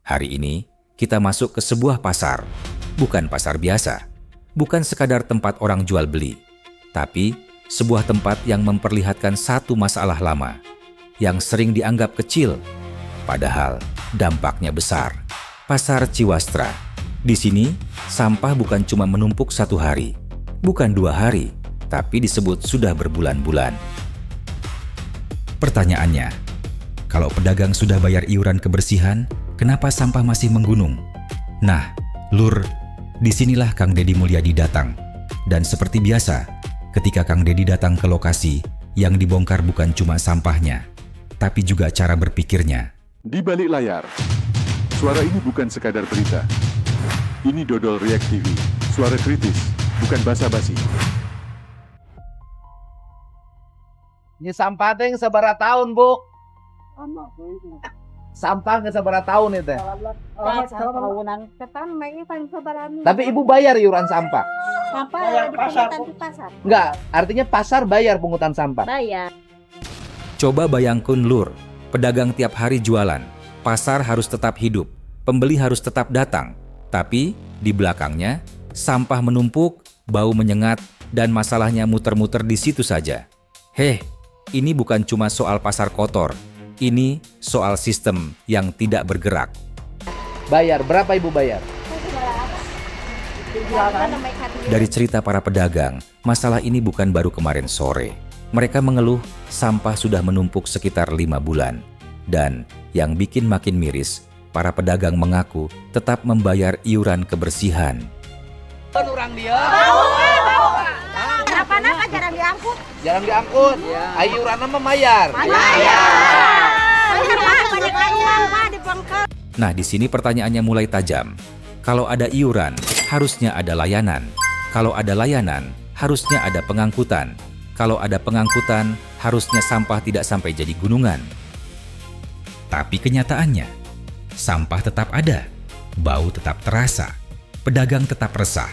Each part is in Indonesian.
Hari ini, kita masuk ke sebuah pasar. Bukan pasar biasa. Bukan sekadar tempat orang jual beli. Tapi, sebuah tempat yang memperlihatkan satu masalah lama. Yang sering dianggap kecil. Padahal, dampaknya besar. Pasar Ciwastra. Di sini, sampah bukan cuma menumpuk satu hari. Bukan 2 hari. Tapi disebut sudah berbulan-bulan. Pertanyaannya, kalau pedagang sudah bayar iuran kebersihan, kenapa sampah masih menggunung? Nah, Lur, disinilah Kang Deddy Mulyadi datang. Dan seperti biasa, ketika Kang Deddy datang ke lokasi, yang dibongkar bukan cuma sampahnya, tapi juga cara berpikirnya. Di balik layar, suara ini bukan sekadar berita. Ini Dodol React TV, suara kritis, bukan basa-basi. Ini sampah teh sabaraha tahun, Bu? Sampah nggak sabaraha tahun itu. Tahunan ketan mainnya paling sebarang. Tapi Ibu bayar iuran sampah? Sampah di pungutan di pasar. Enggak, artinya pasar bayar pungutan sampah. Bayar. Coba bayangkan Lur, pedagang tiap hari jualan, pasar harus tetap hidup, pembeli harus tetap datang. Tapi di belakangnya, sampah menumpuk, bau menyengat, dan masalahnya muter-muter di situ saja. Ini bukan cuma soal pasar kotor, ini soal sistem yang tidak bergerak. Bayar, berapa Ibu bayar? Dari cerita para pedagang, masalah ini bukan baru kemarin sore. Mereka mengeluh sampah sudah menumpuk sekitar 5 bulan. Dan yang bikin makin miris, para pedagang mengaku tetap membayar iuran kebersihan. Orang dia. Kenapa jarang diangkut? Jarang diangkut. Iuran mah bayar. Banyak lagi sampah dibongkar. Nah, di sini pertanyaannya mulai tajam. Kalau ada iuran, harusnya ada layanan. Kalau ada layanan, harusnya ada pengangkutan. Kalau ada pengangkutan, harusnya sampah tidak sampai jadi gunungan. Tapi kenyataannya, sampah tetap ada, bau tetap terasa, pedagang tetap resah,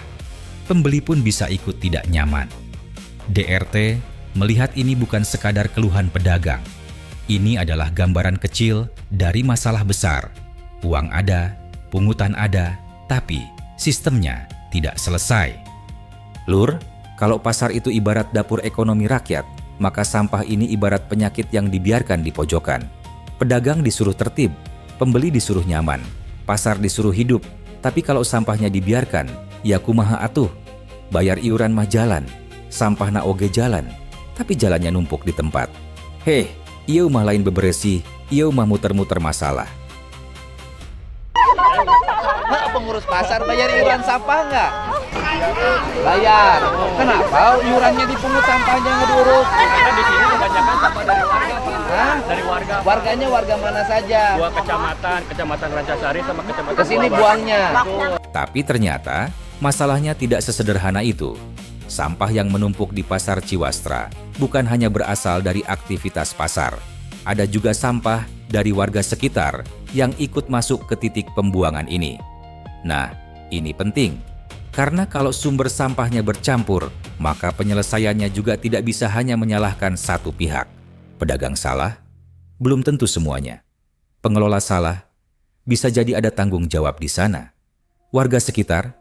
pembeli pun bisa ikut tidak nyaman. DRT melihat ini bukan sekadar keluhan pedagang. Ini adalah gambaran kecil dari masalah besar. Uang ada, pungutan ada, tapi sistemnya tidak selesai. Lur, kalau pasar itu ibarat dapur ekonomi rakyat, maka sampah ini ibarat penyakit yang dibiarkan di pojokan. Pedagang disuruh tertib, pembeli disuruh nyaman, pasar disuruh hidup. Tapi kalau sampahnya dibiarkan, ya kumaha atuh. Bayar iuran mah jalan, sampah na oge jalan, tapi jalannya numpuk di tempat. Ieu mah lain beberesi, ieu mah muter-muter masalah. Pengurus pasar bayar iuran sampah nggak? Bayar. Kenapa iurannya dipungut sampahnya nggak diurus? Karena di sini kebanyakan sampah dari warga, Pak. Hah? Dari warga. Warganya warga mana saja? 2 kecamatan, Kecamatan Rancasari sama Kecamatan Kesini Buah. buangnya. Tapi ternyata masalahnya tidak sesederhana itu. Sampah yang menumpuk di pasar Ciwastra bukan hanya berasal dari aktivitas pasar. Ada juga sampah dari warga sekitar yang ikut masuk ke titik pembuangan ini. Nah, ini penting. Karena kalau sumber sampahnya bercampur, maka penyelesaiannya juga tidak bisa hanya menyalahkan satu pihak. Pedagang salah? Belum tentu semuanya. Pengelola salah? Bisa jadi ada tanggung jawab di sana. Warga sekitar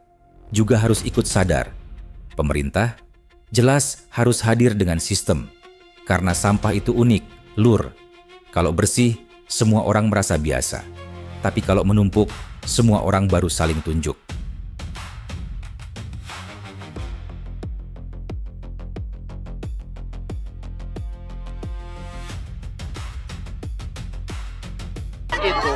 juga harus ikut sadar. Pemerintah jelas harus hadir dengan sistem. Karena sampah itu unik, Lur. Kalau bersih, semua orang merasa biasa. Tapi kalau menumpuk, semua orang baru saling tunjuk. Itu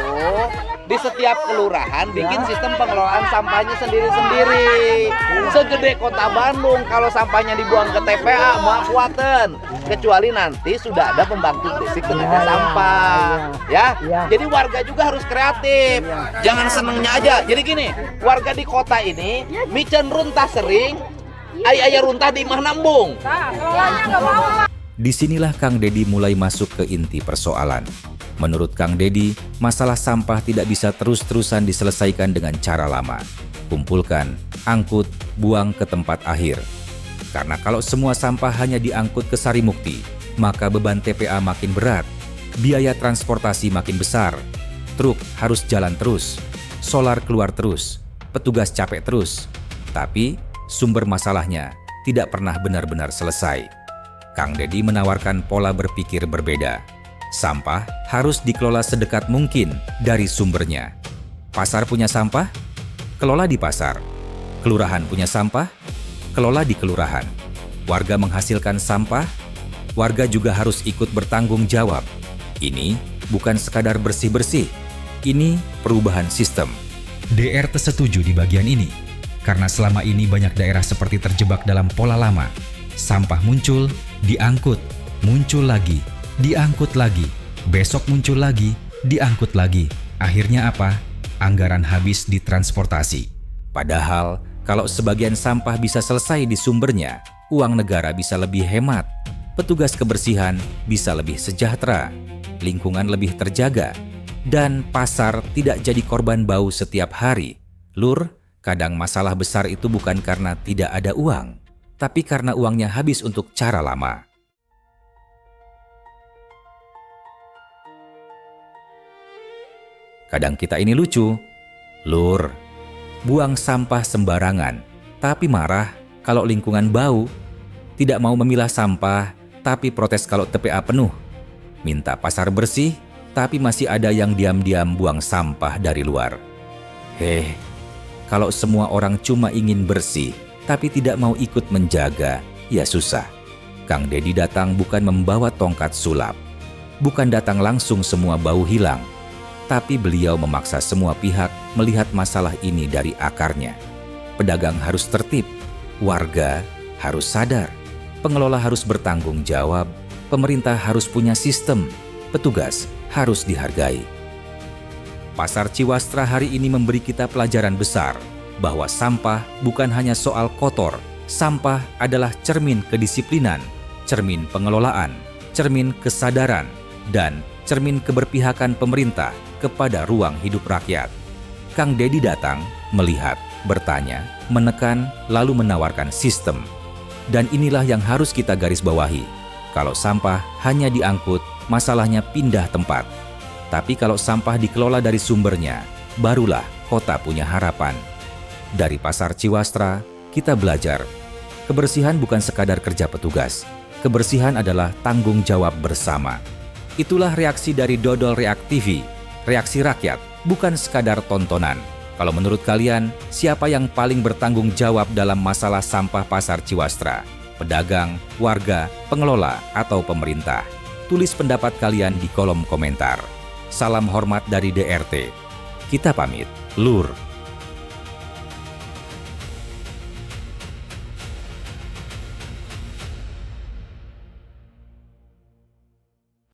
di setiap kelurahan bikin sistem pengelolaan sampahnya sendiri-sendiri. Segede kota Bandung kalau sampahnya dibuang ke TPA mau kuaten. Kecuali nanti sudah ada pembangkit listrik tenaga sampah. Ya. Jadi warga juga harus kreatif. Jangan senengnya aja. Jadi gini, warga di kota ini micen runtah sering, aya runtah di mah nambung. Disinilah Kang Deddy mulai masuk ke inti persoalan. Menurut Kang Deddy, masalah sampah tidak bisa terus-terusan diselesaikan dengan cara lama. Kumpulkan, angkut, buang ke tempat akhir. Karena kalau semua sampah hanya diangkut ke Sarimukti, maka beban TPA makin berat, biaya transportasi makin besar, truk harus jalan terus, solar keluar terus, petugas capek terus. Tapi sumber masalahnya tidak pernah benar-benar selesai. Kang Deddy menawarkan pola berpikir berbeda. Sampah harus dikelola sedekat mungkin dari sumbernya. Pasar punya sampah? Kelola di pasar. Kelurahan punya sampah? Kelola di kelurahan. Warga menghasilkan sampah? Warga juga harus ikut bertanggung jawab. Ini bukan sekadar bersih-bersih. Ini perubahan sistem. DR setuju di bagian ini, karena selama ini banyak daerah seperti terjebak dalam pola lama. Sampah muncul, diangkut, muncul lagi, diangkut lagi, besok muncul lagi, diangkut lagi. Akhirnya apa? Anggaran habis di transportasi. Padahal, kalau sebagian sampah bisa selesai di sumbernya, uang negara bisa lebih hemat, petugas kebersihan bisa lebih sejahtera, lingkungan lebih terjaga, dan pasar tidak jadi korban bau setiap hari. Lur, kadang masalah besar itu bukan karena tidak ada uang, tapi karena uangnya habis untuk cara lama. Kadang kita ini lucu. Lur, buang sampah sembarangan, tapi marah kalau lingkungan bau. Tidak mau memilah sampah, tapi protes kalau TPA penuh. Minta pasar bersih, tapi masih ada yang diam-diam buang sampah dari luar. Kalau semua orang cuma ingin bersih, tapi tidak mau ikut menjaga, ya susah. Kang Deddy datang bukan membawa tongkat sulap. Bukan datang langsung semua bau hilang. Tapi beliau memaksa semua pihak melihat masalah ini dari akarnya. Pedagang harus tertib, warga harus sadar, pengelola harus bertanggung jawab, pemerintah harus punya sistem, petugas harus dihargai. Pasar Ciwastra hari ini memberi kita pelajaran besar bahwa sampah bukan hanya soal kotor. Sampah adalah cermin kedisiplinan, cermin pengelolaan, cermin kesadaran, dan cermin keberpihakan pemerintah kepada ruang hidup rakyat. Kang Deddy datang, melihat, bertanya, menekan, lalu menawarkan sistem. Dan inilah yang harus kita garis bawahi. Kalau sampah hanya diangkut, masalahnya pindah tempat. Tapi kalau sampah dikelola dari sumbernya, barulah kota punya harapan. Dari Pasar Ciwastra, kita belajar. Kebersihan bukan sekadar kerja petugas. Kebersihan adalah tanggung jawab bersama. Itulah reaksi dari Dodol React TV. Reaksi rakyat, bukan sekadar tontonan. Kalau menurut kalian, siapa yang paling bertanggung jawab dalam masalah sampah Pasar Ciwastra? Pedagang, warga, pengelola, atau pemerintah? Tulis pendapat kalian di kolom komentar. Salam hormat dari DRT. Kita pamit, Lur.